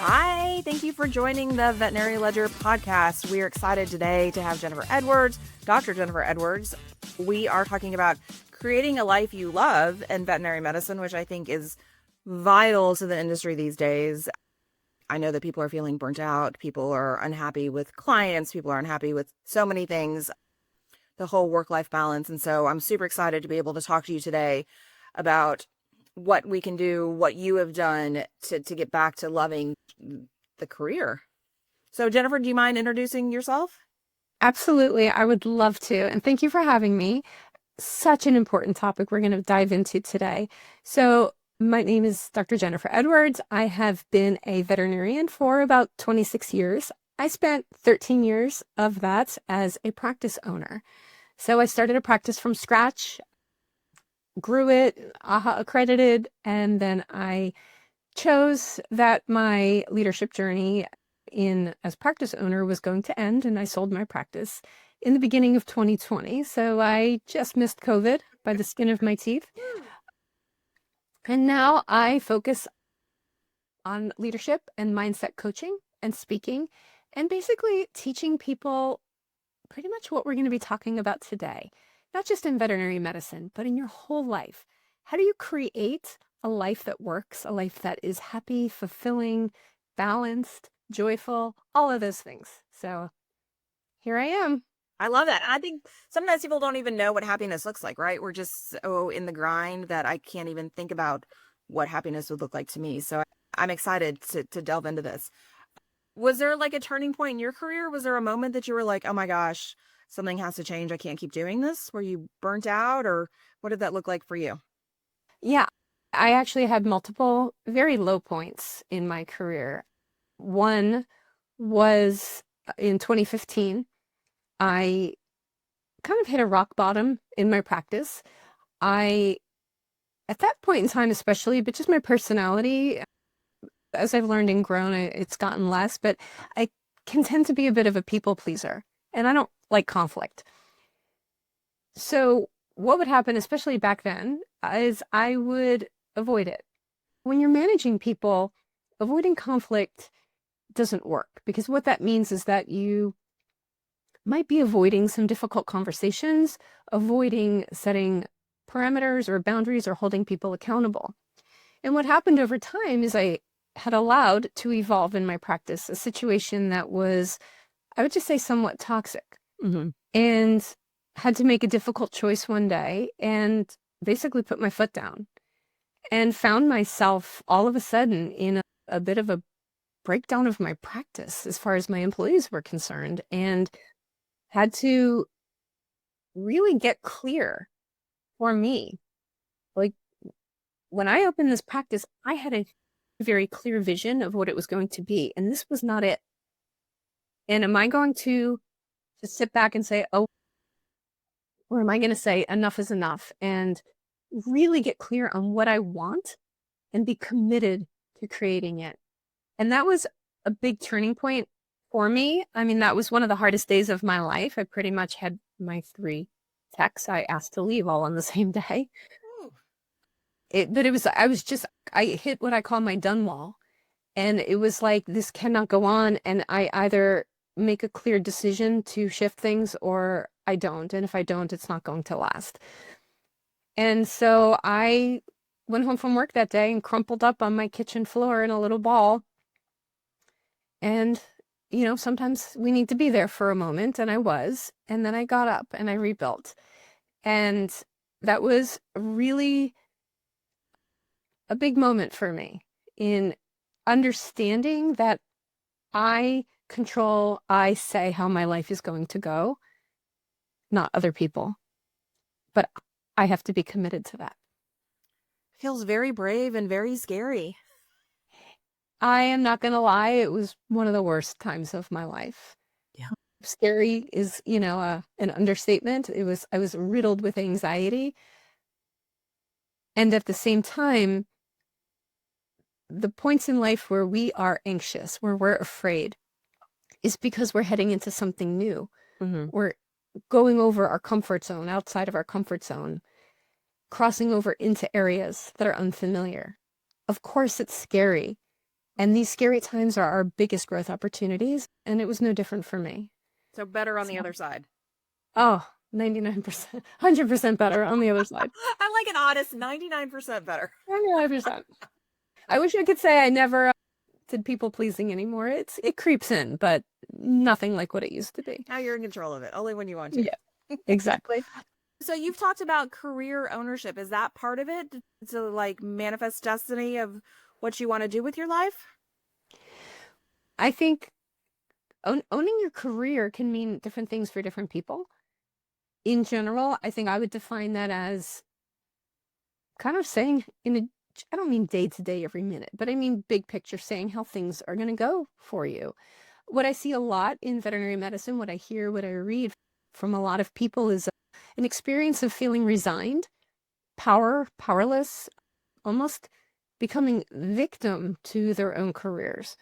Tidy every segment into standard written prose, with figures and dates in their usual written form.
Hi, thank you for joining the Veterinary Ledger podcast. We are excited today to have Jennifer Edwards, Dr. Jennifer Edwards. We are talking about creating a life you love in veterinary medicine, which I think is vital to the industry these days. I know that people are feeling burnt out. People are unhappy with clients. People are unhappy with so many things, the whole work-life balance. And so I'm super excited to be able to talk to you today about what we can do, what you have done to get back to loving the career. So Jennifer, do you mind introducing yourself? Absolutely. I would love to. And thank you for having me. Such an important topic we're going to dive into today. So, my name is Dr. Jennifer Edwards. I have been a veterinarian for about 26 years. I spent 13 years of that as a practice owner. So, I started a practice from scratch, grew it, AHA accredited, and then I chose that my leadership journey in as practice owner was going to end, and I sold my practice in the beginning of 2020. So I just missed COVID by the skin of my teeth. And now I focus on leadership and mindset coaching and speaking and basically teaching people pretty much what we're going to be talking about today, not just in veterinary medicine, but in your whole life. How do you create a life that works, a life that is happy, fulfilling, balanced, joyful, all of those things? So here I am. I love that. I think sometimes people don't even know what happiness looks like, right? We're just so in the grind that I can't even think about what happiness would look like to me. So I'm excited to delve into this. Was there like a turning point in your career? Was there a moment that you were like, oh my gosh, something has to change. I can't keep doing this? Were you burnt out, or what did that look like for you? Yeah, I actually had multiple very low points in my career. One was in 2015. I kind of hit a rock bottom in my practice. I, at that point in time, especially, but just my personality, as I've learned and grown, it's gotten less, but I can tend to be a bit of a people pleaser, and I don't like conflict. So what would happen, especially back then, is I would avoid it. When you're managing people, avoiding conflict doesn't work, because what that means is that you might be avoiding some difficult conversations, avoiding setting parameters or boundaries or holding people accountable. And what happened over time is I had allowed to evolve in my practice a situation that was, I would just say, somewhat toxic, and had to make a difficult choice one day and basically put my foot down and found myself all of a sudden in a bit of a breakdown of my practice as far as my employees were concerned, and had to really get clear for me. Like, when I opened this practice, I had a very clear vision of what it was going to be, and this was not it. And am I going to just sit back and say, oh, or am I going to say enough is enough, and really get clear on what I want and be committed to creating it? And that was a big turning point for me. I mean, that was one of the hardest days of my life. I pretty much had my 3 techs I asked to leave all on the same day. But I hit what I call my done wall. And it was like, this cannot go on. And I either make a clear decision to shift things or I don't. And if I don't, it's not going to last. And so I went home from work that day and crumpled up on my kitchen floor in a little ball. And, sometimes we need to be there for a moment. And I was. And then I got up and I rebuilt. And that was really a big moment for me in understanding that I say how my life is going to go, not other people, but I have to be committed to that. Feels very brave and very scary. I am not going to lie, it was one of the worst times of my life. Yeah. Scary is, an understatement. I was riddled with anxiety. And at the same time, the points in life where we are anxious, where we're afraid, is because we're heading into something new. We're going over our comfort zone, outside of our comfort zone, crossing over into areas that are unfamiliar. Of course, it's scary. And these scary times are our biggest growth opportunities. And it was no different for me. So better on the So, other side. oh, 99%, 100% better on the other side. I like an honest 99% better. 99%. I wish I could say I never did people pleasing anymore. It creeps in, but nothing like what it used to be. Now you're in control of it, only when you want to. Yeah, exactly. So you've talked about career ownership. Is that part of it to like manifest destiny of what you want to do with your life? I think owning your career can mean different things for different people. In general, I think I would define that as kind of saying I don't mean day to day every minute, but I mean big picture, saying how things are going to go for you. What I see a lot in veterinary medicine, what I hear, what I read from a lot of people is an experience of feeling resigned, powerless, almost becoming victim to their own careers.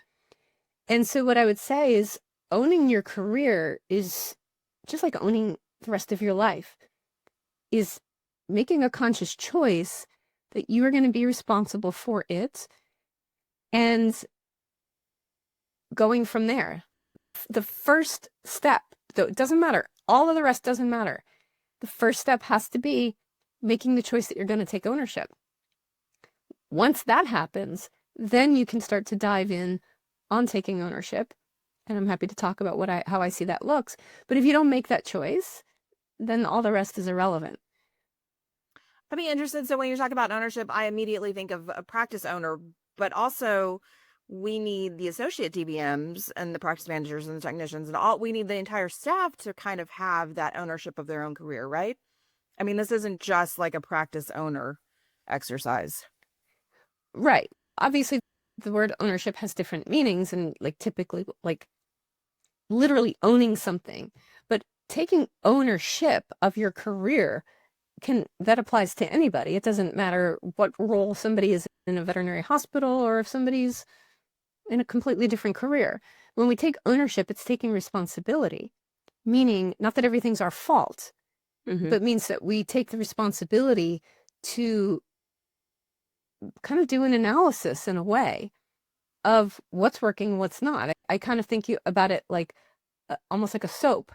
And so what I would say is owning your career is just like owning the rest of your life, is making a conscious choice that you are going to be responsible for it and going from there. The first step, though, it doesn't matter. All of the rest doesn't matter. The first step has to be making the choice that you're going to take ownership. Once that happens, then you can start to dive in on taking ownership. And I'm happy to talk about how I see that looks. But if you don't make that choice, then all the rest is irrelevant. I'd be interested. So when you talk about ownership, I immediately think of a practice owner, but also we need the associate DBMs and the practice managers and the technicians and all. We need the entire staff to kind of have that ownership of their own career, right? I mean, this isn't just like a practice owner exercise. Right. Obviously, the word ownership has different meanings and like typically like literally owning something, but taking ownership of your career that applies to anybody. It doesn't matter what role somebody is in a veterinary hospital or if somebody's in a completely different career. When we take ownership, it's taking responsibility, meaning not that everything's our fault, but means that we take the responsibility to kind of do an analysis in a way of what's working, what's not. I kind of think about it like almost like a soap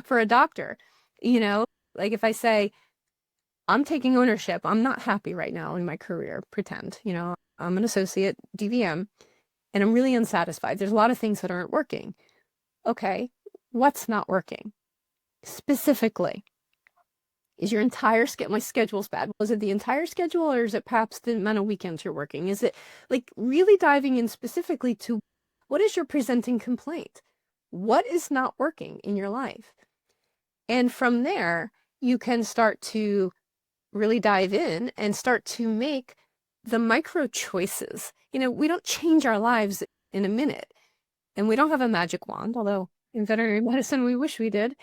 for a doctor. Like if I say, I'm taking ownership, I'm not happy right now in my career, pretend, I'm an associate DVM and I'm really unsatisfied. There's a lot of things that aren't working. Okay, what's not working? Specifically, is your entire my schedule's bad? Was it the entire schedule or is it perhaps the amount of weekends you're working? Is it like really diving in specifically to what is your presenting complaint? What is not working in your life? And from there, you can start to really dive in and start to make the micro choices. We don't change our lives in a minute and we don't have a magic wand, although in veterinary medicine, we wish we did.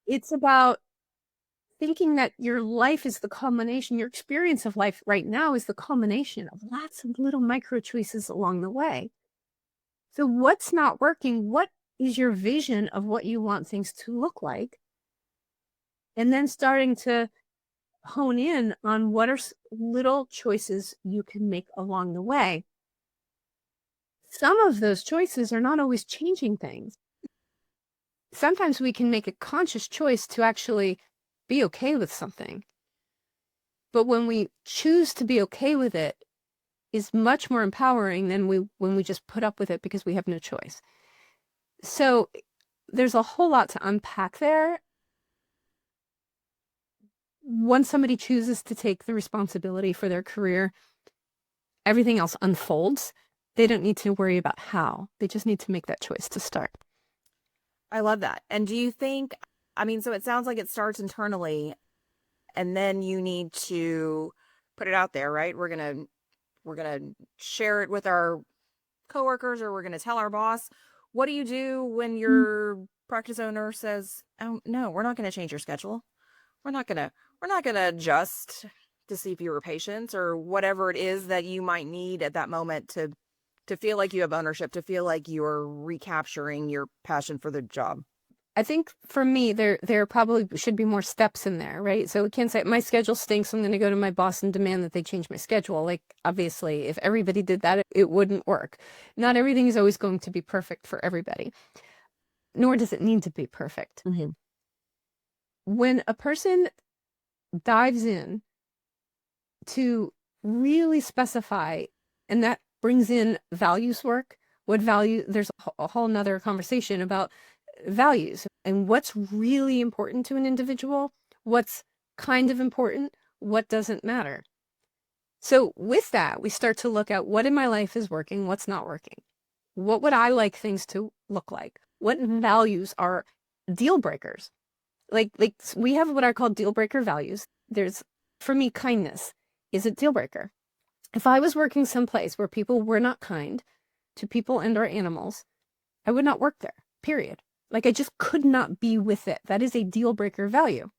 It's about thinking that your life is the culmination, your experience of life right now is the culmination of lots of little micro choices along the way. So what's not working? What is your vision of what you want things to look like? And then starting to hone in on what are little choices you can make along the way. Some of those choices are not always changing things. Sometimes we can make a conscious choice to actually be okay with something. But when we choose to be okay with it is much more empowering than when we just put up with it because we have no choice. So there's a whole lot to unpack there. Once somebody chooses to take the responsibility for their career, everything else unfolds. They don't need to worry about how. They just need to make that choice to start. I love that. And do you think, so it sounds like it starts internally and then you need to put it out there, right? We're going to share it with our coworkers or we're going to tell our boss. What do you do when your practice owner says, "Oh, no, we're not going to change your schedule. We're not going to adjust to see fewer patients," or whatever it is that you might need at that moment to feel like you have ownership, to feel like you're recapturing your passion for the job? I think for me, there probably should be more steps in there, right? So we can't say my schedule stinks, I'm going to go to my boss and demand that they change my schedule. Like, obviously, if everybody did that, it wouldn't work. Not everything is always going to be perfect for everybody, nor does it need to be perfect. Mhm. When a person dives in to really specify, and that brings in values work, what value, there's a whole nother conversation about values and what's really important to an individual, what's kind of important, what doesn't matter. So with that, we start to look at what in my life is working, what's not working. What would I like things to look like? What values are deal breakers? Like we have what are called deal breaker values. There's, for me, kindness is a deal breaker. If I was working someplace where people were not kind to people and or animals, I would not work there, period. Like, I just could not be with it. That is a deal breaker value.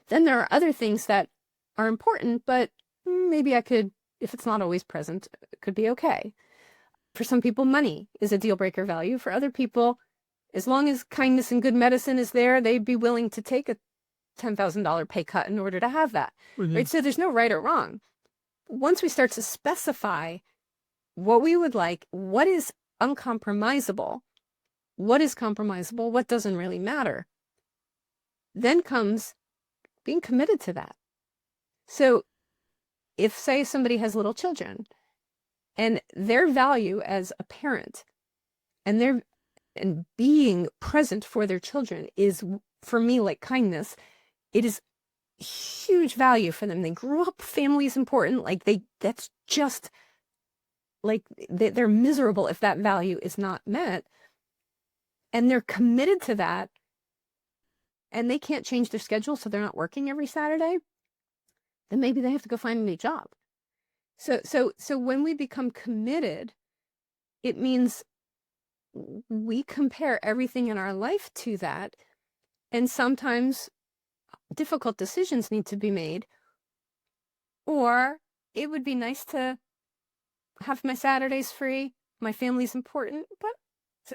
Then there are other things that are important, but maybe I could, if it's not always present, it could be okay. For some people, money is a deal breaker value. For other people, as long as kindness and good medicine is there, they'd be willing to take a $10,000 pay cut in order to have that, right? So there's no right or wrong. Once we start to specify what we would like, what is uncompromisable, what is compromisable, what doesn't really matter, then comes being committed to that. So if, say, somebody has little children and their value as a parent and being present for their children is, for me, like kindness, it is huge value for them. They grew up, family is important. Like, that's just like they're miserable if that value is not met. And they're committed to that. And they can't change their schedule, so they're not working every Saturday. Then maybe they have to go find a new job. So when we become committed, it means we compare everything in our life to that. And sometimes difficult decisions need to be made. Or it would be nice to have my Saturdays free. My family's important, but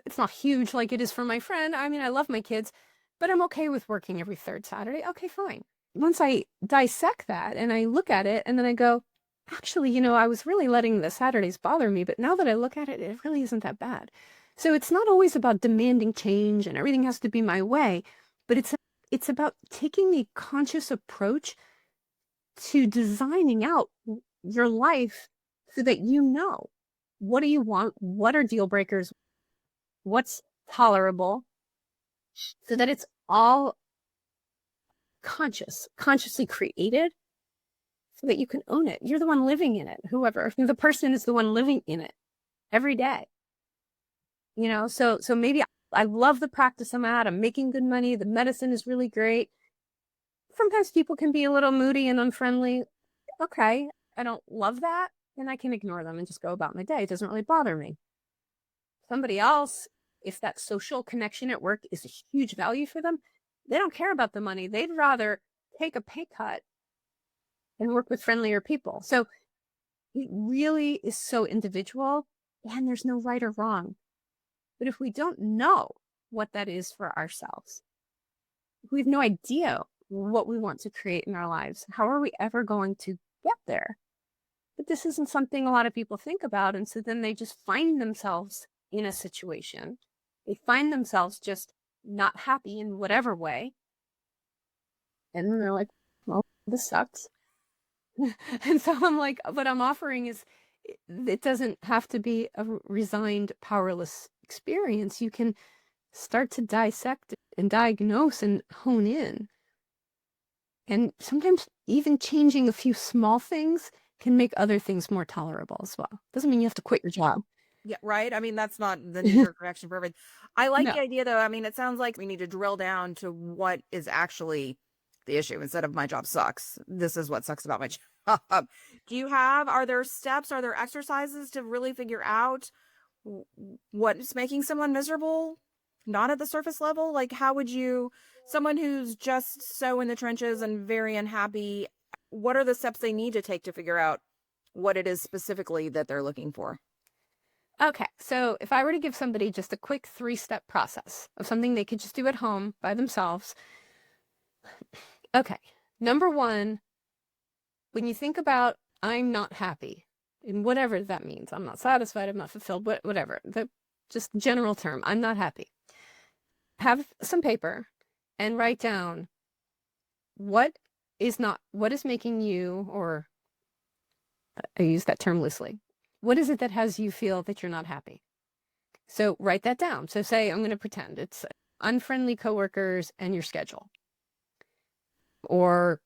it's not huge like it is for my friend. I mean, I love my kids, but I'm okay with working every third Saturday. Okay, fine. Once I dissect that and I look at it and then I go, actually, I was really letting the Saturdays bother me, but now that I look at it, it really isn't that bad. So it's not always about demanding change and everything has to be my way, but it's about taking a conscious approach to designing out your life so that what do you want, what are deal breakers, what's tolerable, so that it's all consciously created so that you can own it. You're the one living in it, whoever. The person is the one living in it every day. So maybe I love the practice I'm at. I'm making good money. The medicine is really great. Sometimes people can be a little moody and unfriendly. Okay, I don't love that, and I can ignore them and just go about my day. It doesn't really bother me. Somebody else, if that social connection at work is a huge value for them, they don't care about the money. They'd rather take a pay cut and work with friendlier people. So it really is so individual, and there's no right or wrong. But if we don't know what that is for ourselves, if we have no idea what we want to create in our lives, how are we ever going to get there? But this isn't something a lot of people think about. And so then they just find themselves in a situation. They find themselves just not happy in whatever way. And then they're like, well, this sucks. And so I'm like, what I'm offering is, it doesn't have to be a resigned, powerless experience. You can start to dissect and diagnose and hone in. And sometimes even changing a few small things can make other things more tolerable as well. Doesn't mean you have to quit your job. Yeah, right. I mean, that's not the knee-jerk reaction for everything. I like No. the idea, though. I mean, it sounds like we need to drill down to what is actually the issue instead of my job sucks. This is what sucks about my job. Are there steps, are there exercises to really figure out what is making someone miserable? Not at the surface level? Like, how would someone who's just so in the trenches and very unhappy, what are the steps they need to take to figure out what it is specifically that they're looking for? Okay, so if I were to give somebody just a quick 3-step process of something they could just do at home by themselves. Okay, number one, when you think about I'm not happy, and whatever that means, I'm not satisfied, I'm not fulfilled, whatever, the just general term, I'm not happy. Have some paper and write down what is making you, or I use that term loosely, what is it that has you feel that you're not happy? So write that down. So say, I'm going to pretend it's unfriendly coworkers and your schedule, or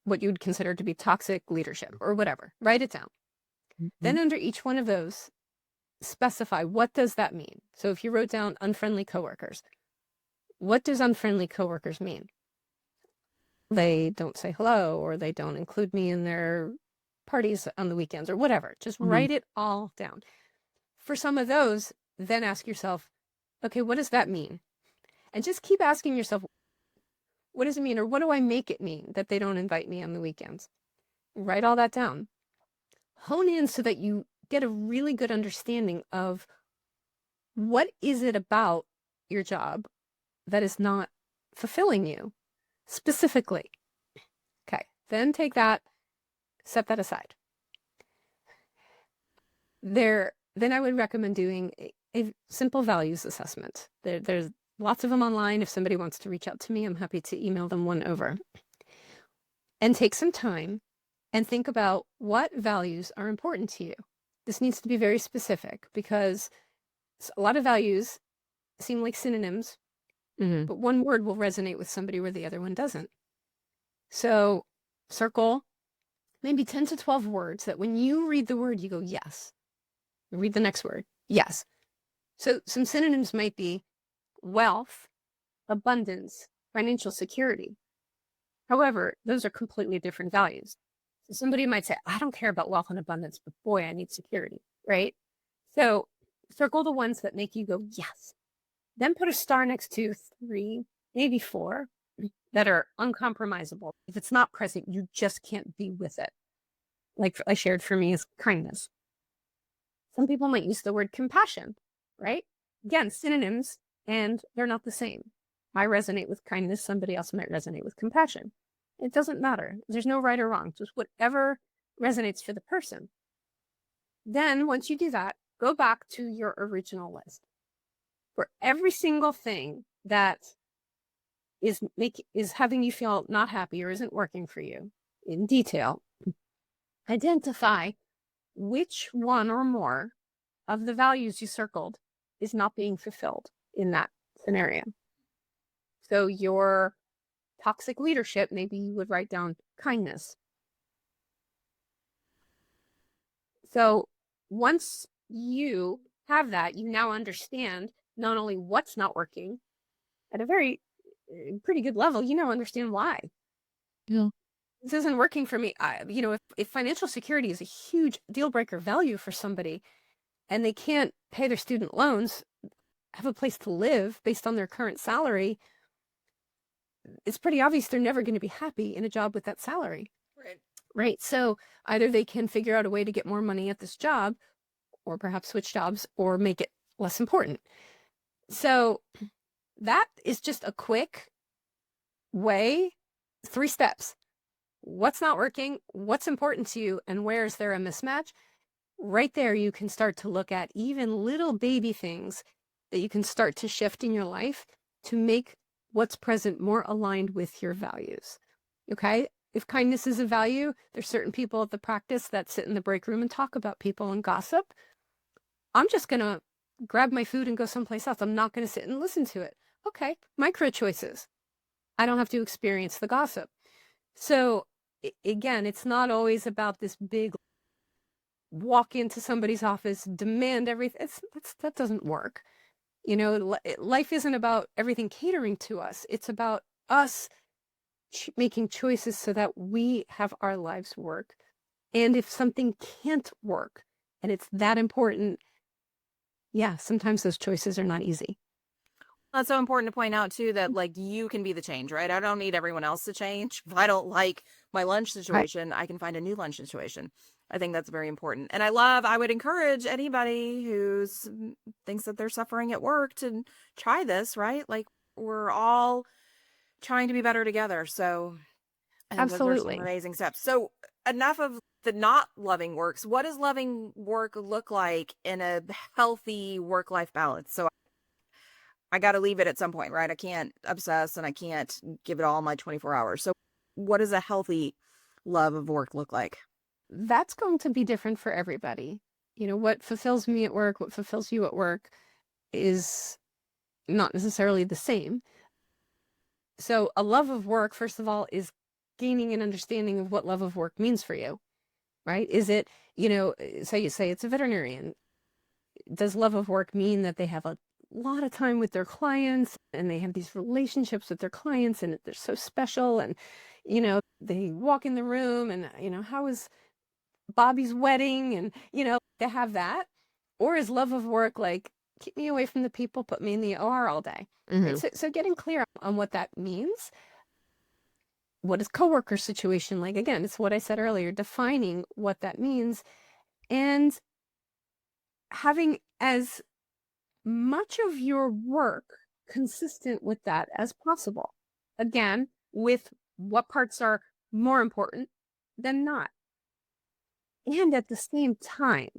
what you would consider to be toxic leadership, or whatever. Write it down. Then under each one of those, specify what does that mean. So if you wrote down unfriendly coworkers, what does unfriendly coworkers mean? They don't say hello, or they don't include me in their parties on the weekends, or whatever. Just write it all down. For some of those, then ask yourself, okay, what does that mean? And just keep asking yourself, what does it mean? Or what do I make it mean that they don't invite me on the weekends? Write all that down. Hone in so that you get a really good understanding of what is it about your job that is not fulfilling you specifically. Okay, then take that, set that aside. Then I would recommend doing a simple values assessment. There's lots of them online. If somebody wants to reach out to me, I'm happy to email them one over. And take some time and think about what values are important to you. This needs to be very specific, because a lot of values seem like synonyms, but one word will resonate with somebody where the other one doesn't. So circle maybe 10 to 12 words that when you read the word, you go, yes. Read the next word, yes. So some synonyms might be wealth, abundance, financial security. However, those are completely different values. So somebody might say, I don't care about wealth and abundance, but boy, I need security, right? So circle the ones that make you go, yes. Then put a star next to 3, maybe 4 that are uncompromisable. If it's not present, you just can't be with it. Like I shared, for me is kindness. Some people might use the word compassion, right? Again, synonyms, and they're not the same. I resonate with kindness. Somebody else might resonate with compassion. It doesn't matter. There's no right or wrong. Just whatever resonates for the person. Then once you do that, go back to your original list. For every single thing that is having you feel not happy or isn't working for you in detail, identify which one or more of the values you circled is not being fulfilled in that scenario. So your toxic leadership, maybe you would write down kindness. So once you have that, you now understand not only what's not working at a pretty good level, you now understand why. Yeah. This isn't working for me. If financial security is a huge deal breaker value for somebody, and they can't pay their student loans, have a place to live based on their current salary, it's pretty obvious they're never going to be happy in a job with that salary. Right. So either they can figure out a way to get more money at this job, or perhaps switch jobs, or make it less important. So that is just a quick way, 3 steps. What's not working, what's important to you, and where is there a mismatch? Right there, you can start to look at even little baby things that you can start to shift in your life to make what's present more aligned with your values. Okay? If kindness is a value, there's certain people at the practice that sit in the break room and talk about people and gossip. I'm just going to grab my food and go someplace else. I'm not going to sit and listen to it. Okay, micro choices. I don't have to experience the gossip. So again, it's not always about this big walk into somebody's office, demand everything. That doesn't work. Life isn't about everything catering to us. It's about us making choices so that we have our lives work. And if something can't work and it's that important, yeah, sometimes those choices are not easy. That's so important to point out too that like you can be the change, right? I don't need everyone else to change. If I don't like my lunch Right. situation, I can find a new lunch situation. I think that's very important. And I would encourage anybody who's thinks that they're suffering at work to try this, right? Like we're all trying to be better together. So I think those are some Absolutely. amazing steps. So enough of the not loving works. What does loving work look like in a healthy work-life balance? So I got to leave it at some point, right? I can't obsess and I can't give it all my 24 hours. So, what does a healthy love of work look like? That's going to be different for everybody. What fulfills me at work, what fulfills you at work is not necessarily the same. So, a love of work, first of all, is gaining an understanding of what love of work means for you, right? Is it, so you say it's a veterinarian. Does love of work mean that they have a lot of time with their clients and they have these relationships with their clients and they're so special and they walk in the room and how is Bobby's wedding and they have that? Or is love of work like keep me away from the people, put me in the OR all day, right? Hmm. So getting clear on what that means. What is coworker situation like? Again, it's what I said earlier, defining what that means and having as much of your work consistent with that as possible. Again, with what parts are more important than not. And at the same time,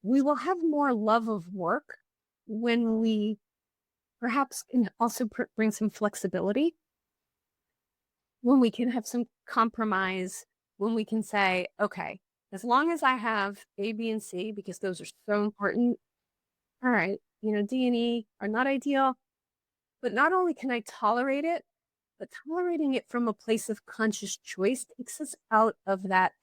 we will have more love of work when we perhaps can also bring some flexibility, when we can have some compromise, when we can say, okay, as long as I have A, B, and C, because those are so important. All right, D&E are not ideal, but not only can I tolerate it, but tolerating it from a place of conscious choice takes us out of that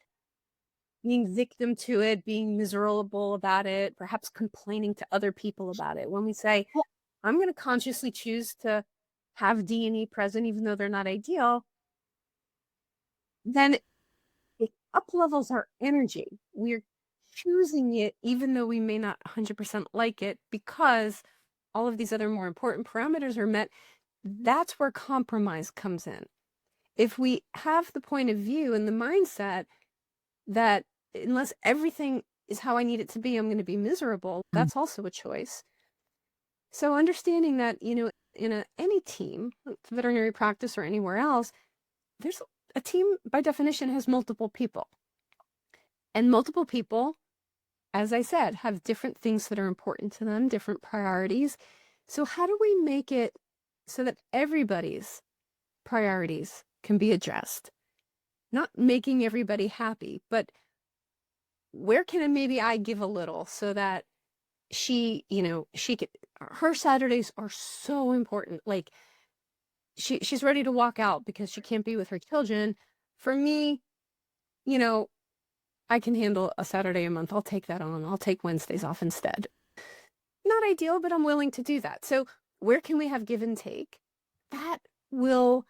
being victim to it, being miserable about it, perhaps complaining to other people about it. When we say, I'm going to consciously choose to have D&E present, even though they're not ideal, then it up-levels our energy. We're choosing it, even though we may not 100% like it, because all of these other more important parameters are met. That's where compromise comes in. If we have the point of view and the mindset that unless everything is how I need it to be, I'm going to be miserable, that's also a choice. So understanding that, in any team, veterinary practice or anywhere else, there's a team by definition has multiple people. And multiple people, as I said, have different things that are important to them, different priorities. So how do we make it so that everybody's priorities can be addressed? Not making everybody happy, but where can maybe I give a little so that she could, her Saturdays are so important. Like she's ready to walk out because she can't be with her children. For me, you know, I can handle a Saturday a month. I'll take that on. I'll take Wednesdays off instead. Not ideal, but I'm willing to do that. So where can we have give and take? That will,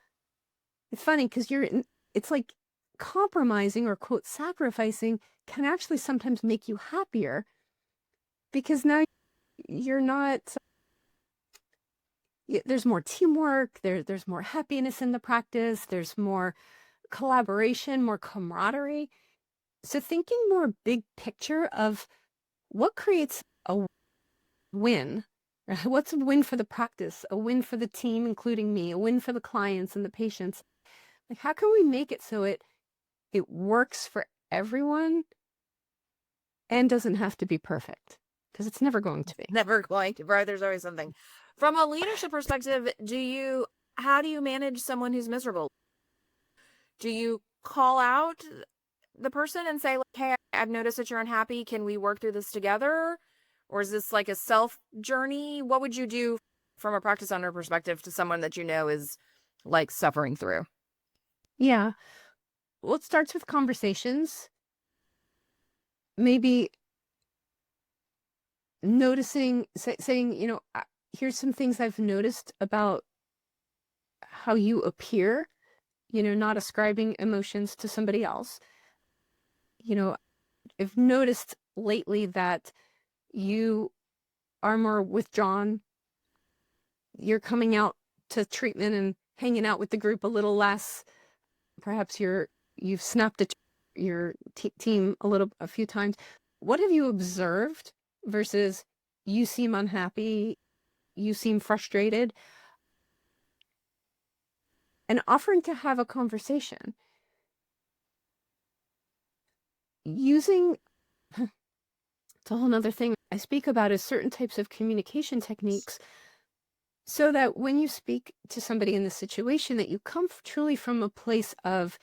it's funny because it's like compromising or quote sacrificing can actually sometimes make you happier because now you're not, there's more teamwork, there's more happiness in the practice, there's more collaboration, more camaraderie. So thinking more big picture of what creates a win, right? What's a win for the practice, a win for the team, including me, a win for the clients and the patients. Like how can we make it so it works for everyone and doesn't have to be perfect? Because it's never going to be. Never going to, right? There's always something. From a leadership perspective, how do you manage someone who's miserable? Do you call out the person and say, like, hey, I've noticed that you're unhappy. Can we work through this together? Or is this like a self journey? What would you do from a practice owner perspective to someone that you know is like suffering through? Yeah. Well, it starts with conversations. Maybe noticing, saying, here's some things I've noticed about how you appear, not ascribing emotions to somebody else. I've noticed lately that you are more withdrawn you're coming out to treatment and hanging out with the group a little less. Perhaps you've snapped at your team a few times. What have you observed versus you seem unhappy, you seem frustrated, and offering to have a conversation using it's a whole nother thing I speak about is certain types of communication techniques so that when you speak to somebody in this situation that you come truly from a place of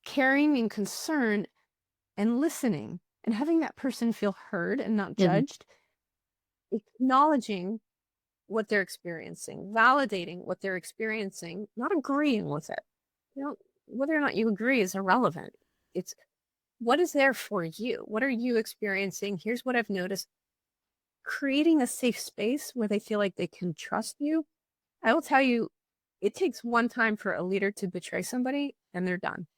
caring and concern and listening and having that person feel heard and not judged, acknowledging what they're experiencing, validating what they're experiencing, not agreeing with it. Whether or not you agree is irrelevant. It's what is there for you? What are you experiencing? Here's what I've noticed. Creating a safe space where they feel like they can trust you. I will tell you, it takes one time for a leader to betray somebody and they're done.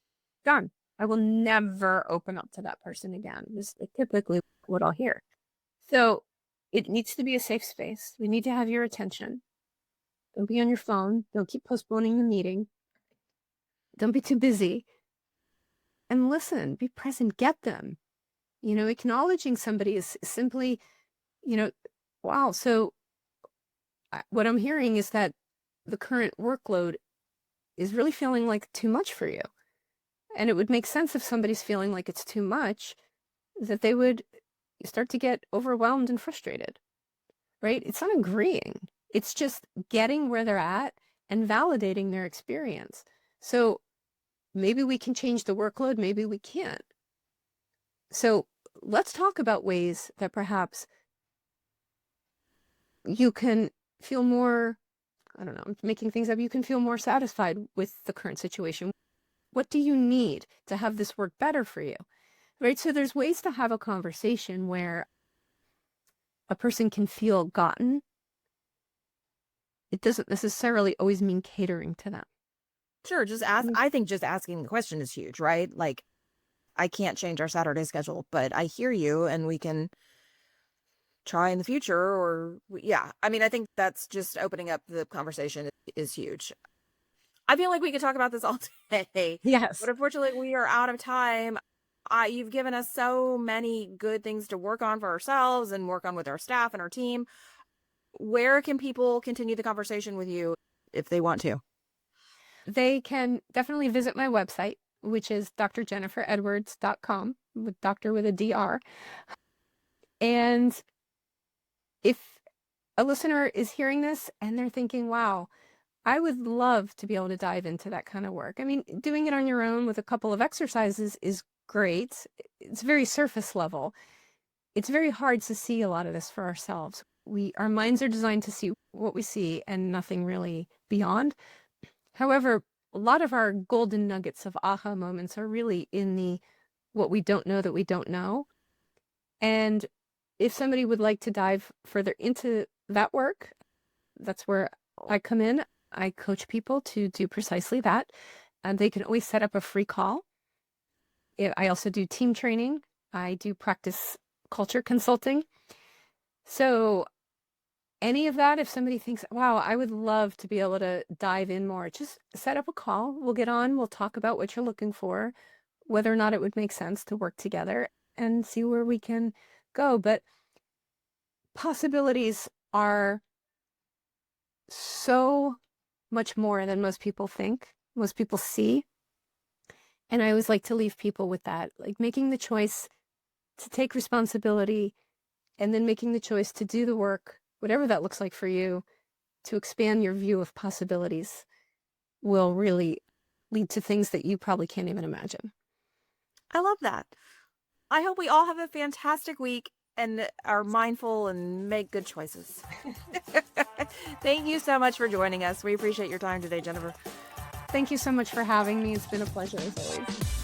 Done. I will never open up to that person again. This is typically what I'll hear. So it needs to be a safe space. We need to have your attention. Don't be on your phone. Don't keep postponing the meeting. Don't be too busy. And listen, be present, get them. Acknowledging somebody is simply, wow. So what I'm hearing is that the current workload is really feeling like too much for you. And it would make sense if somebody's feeling like it's too much, that they would start to get overwhelmed and frustrated, right? It's not agreeing. It's just getting where they're at and validating their experience. So maybe we can change the workload, maybe we can't. So let's talk about ways that perhaps you can feel more, I don't know, I'm making things up, you can feel more satisfied with the current situation. What do you need to have this work better for you? Right? So there's ways to have a conversation where a person can feel gotten. It doesn't necessarily always mean catering to them. Sure. I think just asking the question is huge, right? Like, I can't change our Saturday schedule, but I hear you and we can try in the future I think that's just opening up the conversation is huge. I feel like we could talk about this all day. Yes. But unfortunately, we are out of time. You've given us so many good things to work on for ourselves and work on with our staff and our team. Where can people continue the conversation with you if they want to? They can definitely visit my website, which is drjenniferedwards.com, with doctor with a DR. And if a listener is hearing this and they're thinking, wow, I would love to be able to dive into that kind of work. I mean, doing it on your own with a couple of exercises is great. It's very surface level. It's very hard to see a lot of this for ourselves. Our minds are designed to see what we see and nothing really beyond. However, a lot of our golden nuggets of aha moments are really in the what we don't know that we don't know. And if somebody would like to dive further into that work, that's where I come in. I coach people to do precisely that. And they can always set up a free call. I also do team training. I do practice culture consulting. So any of that, if somebody thinks, wow, I would love to be able to dive in more, just set up a call. We'll get on. We'll talk about what you're looking for, whether or not it would make sense to work together and see where we can go. But possibilities are so much more than most people think, most people see. And I always like to leave people with that, like making the choice to take responsibility and then making the choice to do the work, whatever that looks like for you, to expand your view of possibilities will really lead to things that you probably can't even imagine. I love that. I hope we all have a fantastic week and are mindful and make good choices. Thank you so much for joining us. We appreciate your time today, Jennifer. Thank you so much for having me. It's been a pleasure as always.